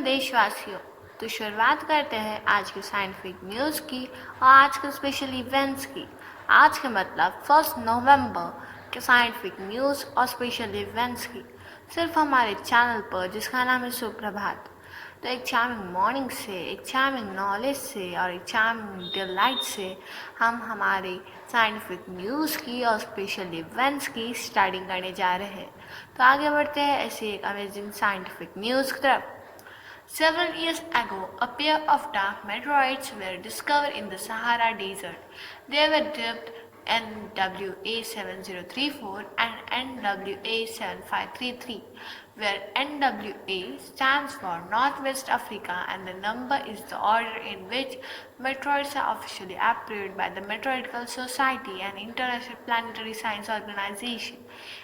देशवासियों, तो शुरुआत करते हैं आज की साइंटिफिक न्यूज़ की और आज के स्पेशल इवेंट्स की। आज के मतलब 1 नवंबर के साइंटिफिक न्यूज़ और स्पेशल इवेंट्स की, सिर्फ हमारे चैनल पर जिसका नाम है सुप्रभात। तो एक चार्मिंग मॉर्निंग से, एक चार्मिंग नॉलेज से और एक चार्मिंग डिलाइट से हम हमारे साइंटिफिक न्यूज़ की और स्पेशल इवेंट्स की स्टार्टिंग करने जा रहे हैं। तो आगे बढ़ते हैं ऐसी एक अमेजिंग साइंटिफिक न्यूज़ की तरफ। Several years ago, a pair of dark meteorites were discovered in the Sahara Desert. They were dubbed NWA 7034 and NWA 7533, where NWA stands for Northwest Africa and the number is the order in which meteoroids are officially approved by the Meteorological Society and International Planetary Science Organization.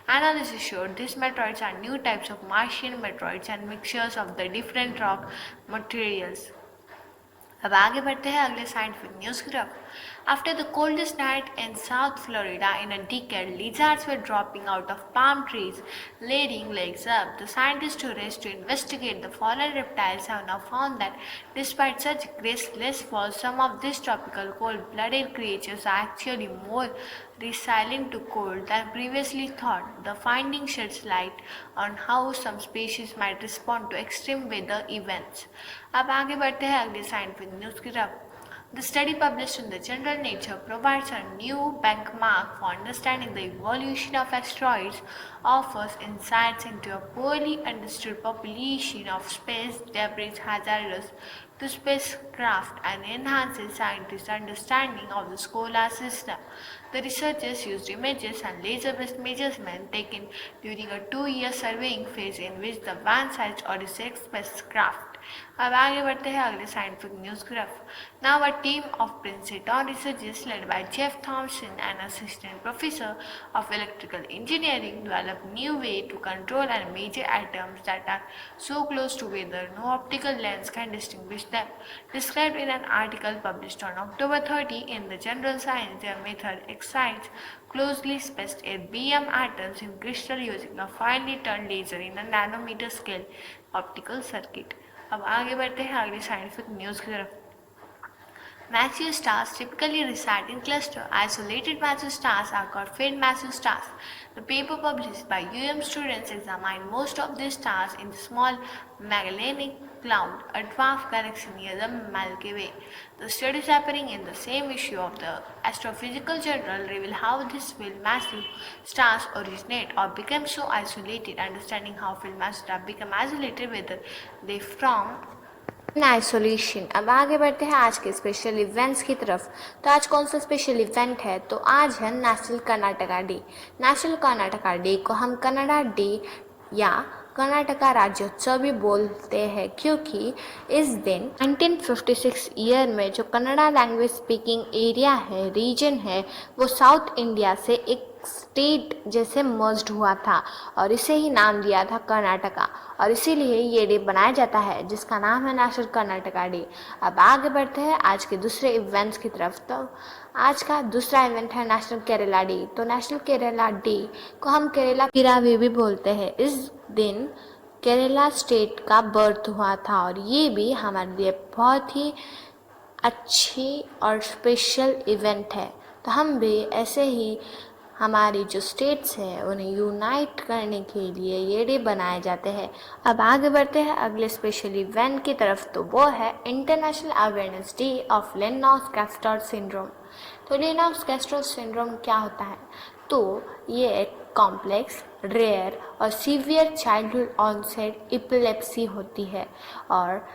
Analysis showed these meteoroids are new types of Martian meteoroids and mixtures of the different rock materials. अब आगे बढ़ते हैं अगले scientific news की तरफ। After the coldest night in South Florida in a decade, lizards were dropping out of palm trees, laying legs up. The scientists who raced to investigate the fallen reptiles have now found that despite such graceless falls, some of these tropical cold-blooded creatures are actually more resilient to cold than previously thought. The finding sheds light on how some species might respond to extreme weather events. अब आगे बढ़ते हैं अगली scientific news की तरफ। The study published in the journal Nature provides a new benchmark for understanding the evolution of asteroids, offers insights into a poorly understood population of space debris hazardous to spacecraft, and enhances scientists' understanding of the solar system. The researchers used images and laser-based measurements taken during a 2-year surveying phase in which the Van-sized Odyssey spacecraft. अब आगे बढ़ते हैं अगले scientific news की तरफ। Now a team of Princeton researchers led by Jeff Thompson, an assistant professor of electrical engineering, developed new way to control and measure atoms that are so close together no optical lens can distinguish them. Described in an article published on October 30 in the journal Science, their method excites closely spaced erbium atoms in crystal using a finely turned laser in a nanometer scale optical circuit. अब आगे बढ़ते हैं अगली scientific news की तरफ। Massive stars typically reside in clusters. Isolated massive stars are called faint massive stars. The paper published by UM students examined most of these stars in the small Magellanic Cloud, a dwarf galaxy near the Milky Way. The studies appearing in the same issue of the Astrophysical Journal reveal how these faint massive stars originate or become so isolated. Understanding how faint massive stars become isolated, whether they form in isolation. अब आगे बढ़ते हैं आज के special events की तरफ। तो आज कौन सा स्पेशल इवेंट है? तो आज है national Karnataka day. National Karnataka day को हम कन्नड़ा डे या कर्नाटका राज्योत्सव भी बोलते हैं, क्योंकि इस दिन 1956 ईयर में जो कन्नड़ा लैंग्वेज स्पीकिंग एरिया है, रीजन है, वो साउथ इंडिया से एक स्टेट जैसे मर्ज्ड हुआ था और इसे ही नाम दिया था कर्नाटका, और इसीलिए ये डे बनाया जाता है जिसका नाम है नेशनल कर्नाटका डे। अब आगे बढ़ते हैं आज के दूसरे इवेंट्स की तरफ। तो आज का दूसरा इवेंट है नेशनल केरला डे। तो नेशनल केरला डे को हम केरला पिरावी भी बोलते हैं। इस दिन केरला स्टेट का बर्थ हुआ था और ये भी हमारे लिए बहुत ही अच्छी और स्पेशल इवेंट है। तो हम भी ऐसे ही हमारी जो स्टेट्स हैं उन्हें यूनाइट करने के लिए ये डे बनाए जाते हैं। अब आगे बढ़ते हैं अगले स्पेशल इवेंट की तरफ। तो वो है international awareness day of Lennox Gastaut syndrome. तो लेनॉफ-गैस्टर्ड सिंड्रोम क्या होता है? तो ये एक कॉम्प्लेक्स, रेयर और सीवियर चाइल्डहुड ऑनसेट एपिलेप्सी होती है और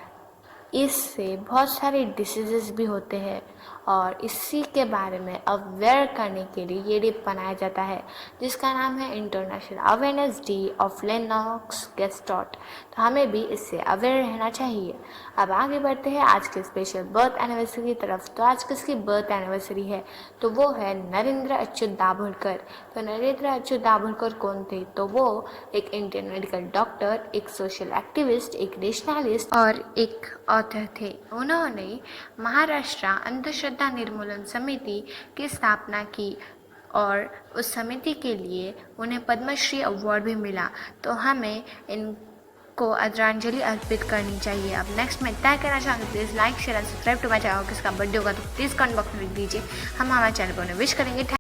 इससे बहुत सारे डिसीजेस भी होते हैं और इसी के बारे में अवेयर करने के लिए ये डे बनाया जाता है जिसका नाम है इंटरनेशनल अवेयरनेस डे ऑफ लेनॉफ-गैस्टर्ड। तो हमें भी इससे अवेयर रहना चाहिए। अब आगे बढ़ते हैं आज के स्पेशल बर्थ एनिवर्सरी की तरफ। तो आज किसकी बर्थ एनिवर्सरी है? तो वो है नरेंद्र अच्युत दाभोलकर। तो नरेंद्र अच्युत दाभोलकर कौन थे? तो वो एक इंडियन मेडिकल डॉक्टर, एक सोशल एक्टिविस्ट, एक नेशनलिस्ट और एक ऑथर थे। उन्होंने महाराष्ट्र अंधश्रद्धा निर्मूलन समिति की स्थापना की और उस समिति के लिए उन्हें पद्मश्री अवार्ड भी मिला। तो हमें इन को आदरांजलि अर्पित करनी चाहिए। अब नेक्स्ट मैं तय करना चाहूँगी, please like share and subscribe to my channel. किसका बर्थडे होगा तो प्लीज़ कमेंट बॉक्स में लिख दीजिए, हम हमारे चैनल को विश करेंगे।